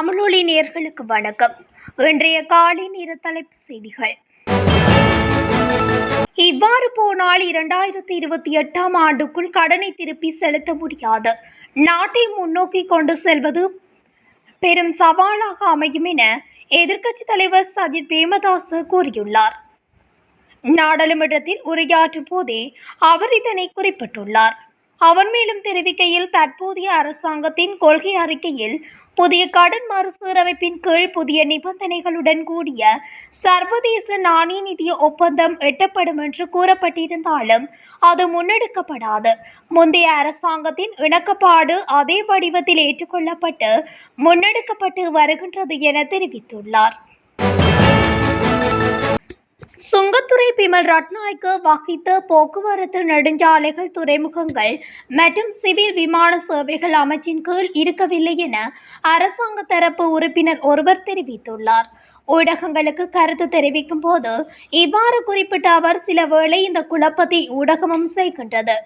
தமிழொலி நேயர்களுக்கு வணக்கம். இன்றைய காலை நேர தலைப்புச் செய்திகள். இவ்வாறு போனால் 2028ஆம் ஆண்டுக்குள் கடனை திருப்பி செலுத்த முடியாது. நாட்டை முன்னோக்கி கொண்டு செல்வது பெரும் சவாலாக அமையும் என எதிர்க்கட்சித் தலைவர் சஜித் பிரேமதாச கூறியுள்ளார். நாடாளுமன்றத்தில் உரையாற்றும் போதே அவர் இதனை குறிப்பிட்டுள்ளார். அவர் மேலும் தெரிவிக்கையில், தற்போதைய அரசாங்கத்தின் கொள்கை அறிக்கையில் புதிய கடன் மறுசீரமைப்பின் கீழ் புதிய நிபந்தனைகளுடன் கூடிய சர்வதேச நாணய நிதிய ஒப்பந்தம் எட்டப்படும் என்று கூறப்பட்டிருந்தாலும் அது முன்னெடுக்கப்படாது. முந்தைய அரசாங்கத்தின் இணக்கப்பாடு அதே வடிவத்தில் ஏற்றுக்கொள்ளப்பட்டு முன்னெடுக்கப்பட்டு வருகின்றது என தெரிவித்துள்ளார். சுங்கத்துறை பிமல் ரட்நாயக்க வகித்த போக்குவரத்து நெடுஞ்சாலைகள், துறைமுகங்கள் மற்றும் சிவில் விமான சேவைகள் அமைச்சின் கீழ் இருக்கவில்லை என அரசாங்க தரப்பு உறுப்பினர் ஒருவர் தெரிவித்துள்ளார். ஊடகங்களுக்கு கருத்து தெரிவிக்கும் போது இவ்வாறு குறிப்பிட்ட அவர், சில வேளை இந்த குழப்பத்தை ஊடகமும் செய்கின்றது,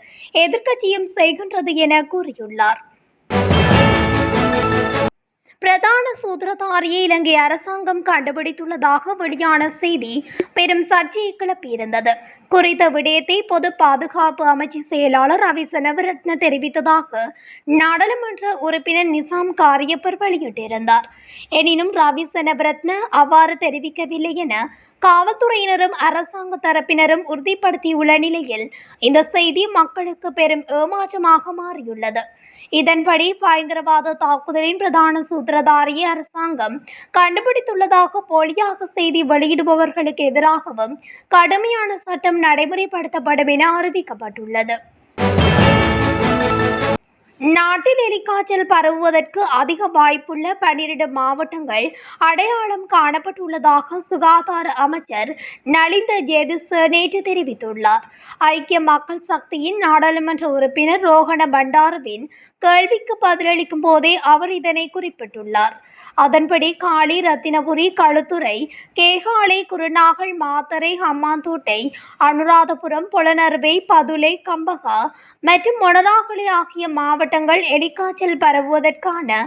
எதிர்க்கட்சியும் செய்கின்றது என கூறியுள்ளார். பிரதான சூத்திரதாரியை இலங்கை அரசாங்கம் கண்டுபிடித்துள்ளதாக வெளியான செய்தி பெரும் சர்ச்சையை கிளப்பியிருந்தது. குறித்த விடயத்தை பொது பாதுகாப்பு அமைச்சு செயலாளர் ரவி செனவிரத்ன தெரிவித்ததாக நாடாளுமன்ற உறுப்பினர் நிசாம் காரியப்பர் வெளியிட்டிருந்தார். எனினும் ரவி செனவிரத்ன அவ்வாறு தெரிவிக்கவில்லை என காவல்துறையினரும் அரசாங்க தரப்பினரும் உறுதிப்படுத்தியுள்ள நிலையில் இந்த செய்தி மக்களுக்கு பெரும் ஏமாற்றமாக மாறியுள்ளது. இதன்படி பயங்கரவாத தாக்குதலின் பிரதான சூத்திரதாரியை அரசாங்கம் கண்டுபிடித்துள்ளதாக போலியாக செய்தி வெளியிடுபவர்களுக்கு எதிராகவும் கடுமையான சட்டம் நடைமுறைப்படுத்தப்படும் என அறிவிக்கப்பட்டுள்ளது. நாட்டில் எலிக்காய்ச்சல் பரவுவதற்கு அதிக வாய்ப்புள்ள 12 மாவட்டங்கள் அடையாளம் காணப்பட்டுள்ளதாக சுகாதார அமைச்சர் நலிந்த ஜேதிச நேற்று தெரிவித்துள்ளார். ஐக்கிய மக்கள் சக்தியின் நாடாளுமன்ற உறுப்பினர் ரோஹண பண்டாரவின் கேள்விக்கு பதிலளிக்கும் போதே அவர் இதனை குறிப்பிட்டுள்ளார். அதன்படி காலி, ரத்தினபுரி, களுத்துறை, கேகாலை, குருநாகல், மாத்தறை, ஹம்மாந்தோட்டை, அனுராதபுரம், பொலனறுவை, பதுளை, கம்பகா மற்றும் மொனராகலை ஆகிய மாவட்டங்கள் எலிக்காய்ச்சல் பரவுவதற்கான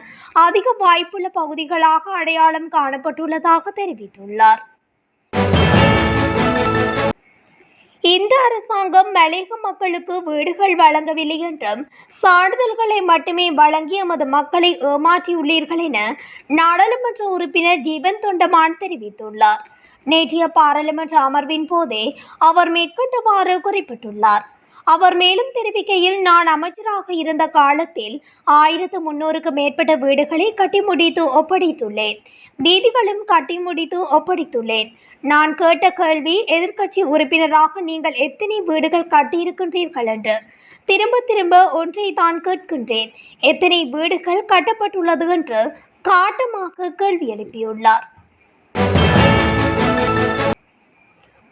அதிக வாய்ப்புள்ள பகுதிகளாக அடையாளம் காணப்பட்டுள்ளதாக தெரிவித்துள்ளார். இந்த அரசாங்கம் மலையக மக்களுக்கு வீடுகள் வழங்கவில்லை என்றும் சான்றிதழ்களை மட்டுமே வழங்கி எமது மக்களை ஏமாற்றியுள்ளீர்கள் என நாடாளுமன்ற உறுப்பினர் ஜீவன் தொண்டமான் தெரிவித்துள்ளார். நேற்றைய பாராளுமன்ற அமர்வின் போதே அவர் மேற்கண்டவாறு குறிப்பிட்டுள்ளார். அவர் மேலும் தெரிவிக்கையில், நான் அமைச்சராக இருந்த காலத்தில் 1300க்கு மேற்பட்ட வீடுகளை கட்டி முடித்து ஒப்படைத்துள்ளேன். வீதிகளும் கட்டி முடித்து ஒப்படைத்துள்ளேன். நான் கேட்ட கேள்வி, எதிர்க்கட்சி உறுப்பினராக நீங்கள் எத்தனை வீடுகள் கட்டியிருக்கின்றீர்கள் என்று. திரும்ப திரும்ப ஒன்றை தான் கேட்கின்றேன், எத்தனை வீடுகள் கட்டப்பட்டுள்ளது என்று காட்டமாக கேள்வி எழுப்பியுள்ளார்.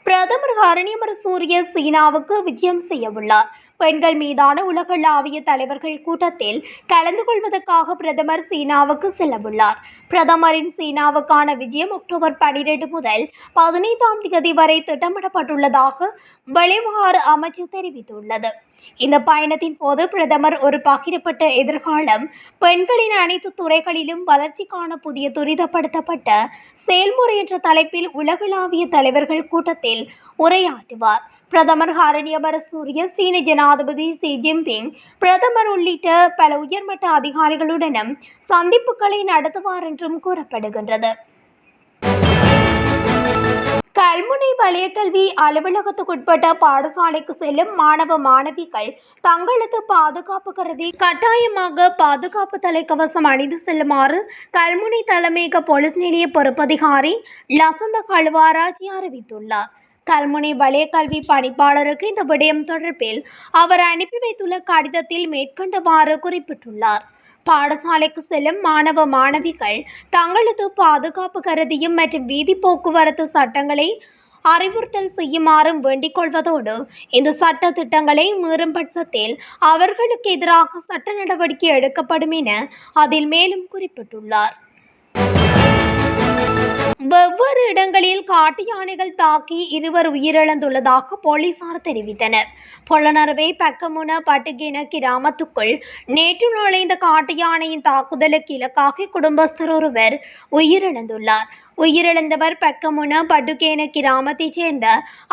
பிரதமர் ஹரணி அமரசூரிய சீனாவுக்கு விஜயம் செய்யவுள்ளார். பெண்கள் மீதான உலகளாவிய தலைவர்கள் கூட்டத்தில் கலந்து கொள்வதற்காக பிரதமர் சீனாவுக்கு செல்லவுள்ளார். பிரதமரின் சீனாவுக்கான விஜயம் அக்டோபர் 12 முதல் 15ஆம் தேதி வரை திட்டமிடப்பட்டுள்ளதாக வெளிவிவகார அமைச்சு தெரிவித்துள்ளது. இந்த பயணத்தின் போது பிரதமர் ஒரு பகிரப்பட்ட எதிர்காலம், பெண்களின் அனைத்து துறைகளிலும் வளர்ச்சிக்கான புதிய துரிதப்படுத்தப்பட்ட செயல்முறை என்ற தலைப்பில் உலகளாவிய தலைவர்கள் கூட்டத்தில் உரையாற்றுவார். பிரதமர் ஹரணி அமரசூரிய சீன ஜனாதிபதி ஷி ஜின்பிங், பிரதமர் உள்ளிட்ட பல உயர்மட்ட அதிகாரிகளுடனும் சந்திப்புகளை நடத்துவார் என்றும் கூறப்படுகின்றது. கல்முனை வலய கல்வி அலுவலகத்துக்குட்பட்ட பாடசாலைக்கு செல்லும் மாணவ மாணவிகள் தங்களது பாதுகாப்பு கருதி கட்டாயமாக பாதுகாப்பு தலைக்கவசம் அணிந்து செல்லுமாறு கல்முனை தலைமையக போலீஸ் நிலைய பொறுப்பதிகாரி லசந்த கல்வாராஜி அறிவித்துள்ளார். கல்முனை வலய கல்வி பணிப்பாளருக்கு இந்த விடயம் தொடர்பில் அவர் அனுப்பி வைத்துள்ள கடிதத்தில் மேற்கண்டவாறு குறிப்பிட்டுள்ளார். பாடசாலைக்கு செல்லும் மாணவ மாணவிகள் தங்களது பாதுகாப்பு கருதியும் மற்றும் வீதி போக்குவரத்து சட்டங்களை அறிவுறுத்தல் செய்யுமாறும் வேண்டிக் கொள்வதோடு, இந்த சட்ட திட்டங்களை மீறும் பட்சத்தில் அவர்களுக்கு எதிராக சட்ட நடவடிக்கை எடுக்கப்படும் என அதில் மேலும் குறிப்பிட்டுள்ளார். வெவ்வேறு இடங்களில் இடங்களில் காட்டு யானைகள் தாக்கி இருவர் உயிரிழந்துள்ளதாக போலீசார் தெரிவித்தனர். பொலனறுவை பக்கமுன பட்டுகேன கிராமத்துக்குள் நேற்று நுழைந்த காட்டு யானையின் தாக்குதலுக்கு இலக்காக குடும்பஸ்தர் ஒருவர் உயிரிழந்துள்ளார். உயிரிழந்தவர் பக்கமுன பட்டுகேன கிராமத்தைச் சேர்ந்த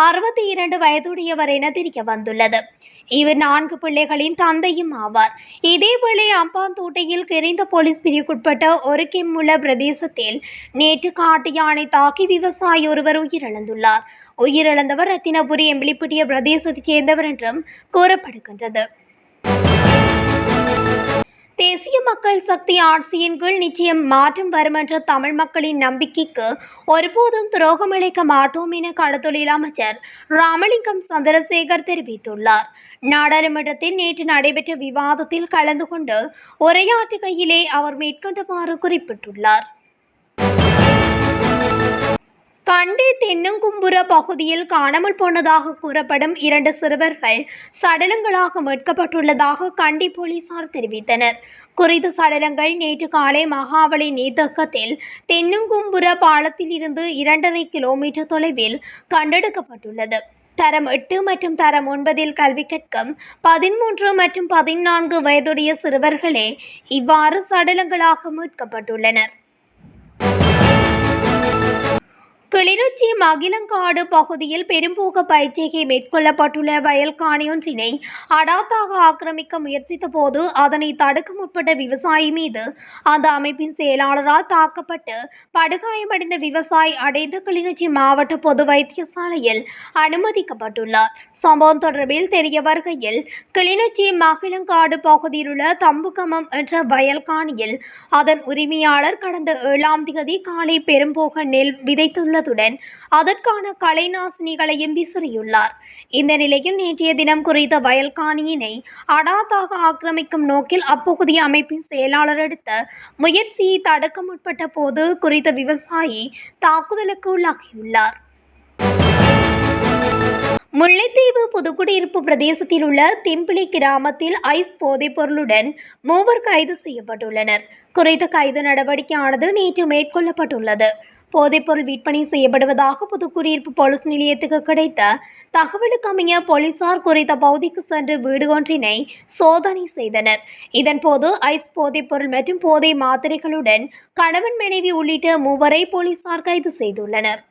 62 வயதுடையவர் என தெரிய வந்துள்ளது. இவர் 4 பிள்ளைகளின் தந்தையும் ஆவார். இதேவேளை அம்பாந்தோட்டையில் கிரிந்த போலீஸ் பிரிவுக்குட்பட்ட ஒரு கிம்முல பிரதேசத்தில் நேற்று காட்டு யானை தாக்கி விவசாயி ஒருவர் உயிரிழந்துள்ளார். உயிரிழந்தவர் ரத்தினபுரி எம்பிலிப்பிட்டிய பிரதேசத்தைச் சேர்ந்தவர் என்றும் கூறப்படுகின்றது. தேசிய மக்கள் சக்தி ஆட்சியின் கீழ் நிச்சயம் மாற்றம் வரும் என்ற தமிழ் மக்களின் நம்பிக்கைக்கு ஒருபோதும் துரோகம் இழைக்க மாட்டோம் என கடத்தொழில் அமைச்சர் ராமலிங்கம் சந்திரசேகர் தெரிவித்துள்ளார். நாடாளுமன்றத்தில் நேற்று நடைபெற்ற விவாதத்தில் கலந்து கொண்டு உரையாற்றுகையிலே அவர் மேற்கண்டவாறு குறிப்பிட்டுள்ளார். கண்டி தென்னங்கும்புர பகுதியில் காணாமல் போனதாக கூறப்படும் 2 சிறுவர்கள் சடலங்களாக மீட்கப்பட்டுள்ளதாக கண்டி போலீசார் தெரிவித்தனர். குறித்த சடலங்கள் நேற்று காலை மகாவலி நீர்த்தேக்கத்தில் தென்னங்கும்புர பாலத்தில் இருந்து 2.5 கிலோமீட்டர் தொலைவில் கண்டெடுக்கப்பட்டுள்ளது. தரம் 8 மற்றும் தரம் 9 கல்வி கற்கும் 13 மற்றும் 14 வயதுடைய சிறுவர்களே இவ்வாறு சடலங்களாக மீட்கப்பட்டுள்ளனர். கிளிநொச்சி மகிழங்காடு பகுதியில் பெரும்போக பயிற்சியை மேற்கொள்ளப்பட்டுள்ள வயல் காணியொன்றினை அடாத்தாக ஆக்கிரமிக்க முயற்சித்த போது அதனை தடுக்க முற்பட்ட விவசாயி மீது அந்த அமைப்பின் செயலாளரால் தாக்கப்பட்டு படுகாயமடைந்த விவசாயி அடைந்த கிளிநொச்சி மாவட்ட பொது வைத்தியசாலையில் அனுமதிக்கப்பட்டுள்ளார். சம்பவம் தொடர்பில் தெரிய வருகையில் கிளிநொச்சி மகிழங்காடு பகுதியில் உள்ள தம்புகமம் என்ற வயல் காணியில் அதன் உரிமையாளர் கடந்த 7ஆம் தேதி காலை பெரும்போக நெல் விதைத்துள்ள அதற்கான களைநாசினிகளையும் விசிறியுள்ளார். இந்த நிலையில் நேற்றைய தினம் குறித்த வயல் காணியினை அடாத்தாக ஆக்கிரமிக்கும் நோக்கில் அப்பகுதி அமைப்பின் செயலாளர் எடுத்த முயற்சியை தடுக்க முற்பட்ட போது குறித்த விவசாயி தாக்குதலுக்கு உள்ளாகியுள்ளார். முல்லைத்தீவு புதுக்குடியிருப்பு பிரதேசத்தில் உள்ள திம்பிலி கிராமத்தில் ஐஸ் போதைப் பொருளுடன் 3 கைது செய்யப்பட்டுள்ளனர். குறித்த கைது நடவடிக்கையானது நேற்று மேற்கொள்ளப்பட்டுள்ளது. போதைப்பொருள் விற்பனை செய்யப்படுவதாக புதுக்குடியிருப்பு போலீஸ் நிலையத்துக்கு கிடைத்த தகவலுக்கு அமைய போலீசார் குறித்த பகுதிக்கு சென்று வீடு ஒன்றினை சோதனை செய்தனர். இதன்போது ஐஸ் போதைப்பொருள் மற்றும் போதை மாத்திரைகளுடன் கணவன் மனைவி உள்ளிட்ட 3 போலீசார் கைது செய்துள்ளனர்.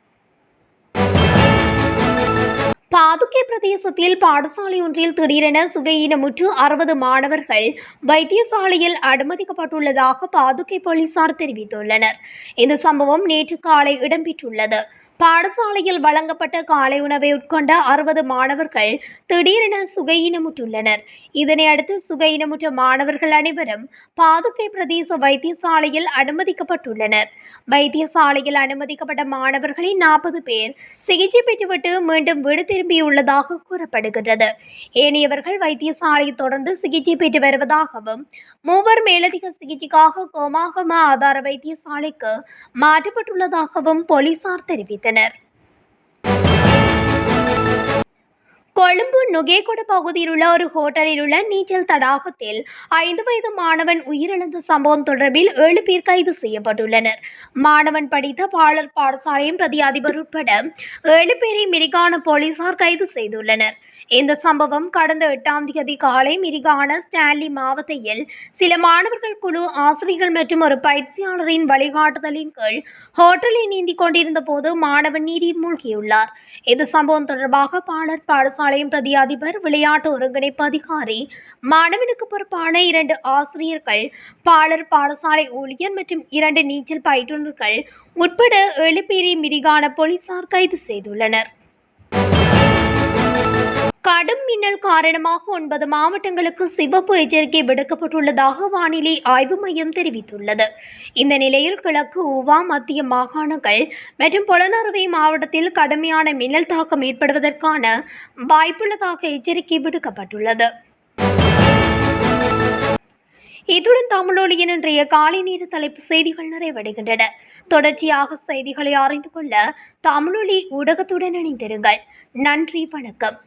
பாதுகை பிரதேசத்தில் பாடசாலை ஒன்றில் திடீரென சுகையினமுற்று 60 மாணவர்கள் வைத்தியசாலையில் அனுமதிக்கப்பட்டுள்ளதாக பாதுகை போலீசார் தெரிவித்துள்ளனர். இந்த சம்பவம் நேற்று காலை இடம்பெற்றுள்ளது. பாடசாலையில் வழங்கப்பட்ட காலை உணவை உட்கொண்ட 60 மாணவர்கள் திடீரென சுகையினமுற்றுள்ளனர். இதனையடுத்து சுகையினமுற்ற மாணவர்கள் அனைவரும் பாதுகை பிரதேச வைத்தியசாலையில் அனுமதிக்கப்பட்டுள்ளனர். வைத்தியசாலையில் அனுமதிக்கப்பட்ட மாணவர்களில் 40 பேர் சிகிச்சை பெற்றுவிட்டு மீண்டும் வீடு திரும்பியுள்ளதாக கூறப்படுகின்றது. ஏனையவர்கள் வைத்தியசாலையில் தொடர்ந்து சிகிச்சை பெற்று வருவதாகவும் 3 மேலதிக சிகிச்சைக்காக கோமாகம ஆதார வைத்தியசாலைக்கு மாற்றப்பட்டுள்ளதாகவும் போலீசார் தெரிவித்தனர். கொழும்பு நுகேகொட பகுதியில் உள்ள ஒரு ஹோட்டலில் உள்ள நீச்சல் தடாகத்தில் 5 வயது மாணவன் உயிரிழந்த சம்பவம் தொடர்பில் 7 பேர் கைது செய்யப்பட்டுள்ளனர். மாணவன் படித்த பாலர் பாடசாலையின் பிரதி அதிபர் உட்பட 7 பேரை மிரிகான போலீசார் கைது செய்துள்ளனர். இந்த சம்பவம் கடந்த 8ஆம் தேதி காலை மிரிகான ஸ்டான்லி மாவட்டத்தில் சில மாணவர்கள் குழு ஆசிரியர்கள் மற்றும் ஒரு பயிற்சியாளரின் வழிகாட்டுதலின் கீழ் ஹோட்டலை நீந்திக் கொண்டிருந்த போது மாணவன் நீரில் மூழ்கியுள்ளார். இந்த சம்பவம் தொடர்பாக பாலர் பாடசாலையின் பிரதி அதிபர் விளையாட்டு ஒருங்கிணைப்பு அதிகாரி மாணவனுக்கு பொறுப்பான 2 ஆசிரியர்கள் பாலர் பாடசாலை ஊழியர் மற்றும் 2 நீச்சல் பயிற்றுநர்கள் உட்பட 7 பேரை மிரிகான போலீசார் கைது செய்துள்ளனர். கடும் மின்னல் காரணமாக 9 மாவட்டங்களுக்கு சிவப்பு எச்சரிக்கை விடுக்கப்பட்டுள்ளதாக வானிலை ஆய்வு மையம் தெரிவித்துள்ளது. இந்த நிலையில் கிழக்கு ஊவா மத்திய மாகாணங்கள் மற்றும் பொலனறுவை மாவட்டத்தில் கடுமையான மின்னல் தாக்கம் ஏற்படுவதற்கான வாய்ப்புள்ளதாக எச்சரிக்கை விடுக்கப்பட்டுள்ளது. இத்துடன் தமிழொலியின் இன்றைய காலை நேர தலைப்பு செய்திகள் நிறைவடைகின்றன. தொடர்ச்சியாக செய்திகளை அறிந்து கொள்ள தமிழொலி ஊடகத்துடன் இணைந்திருங்கள். நன்றி, வணக்கம்.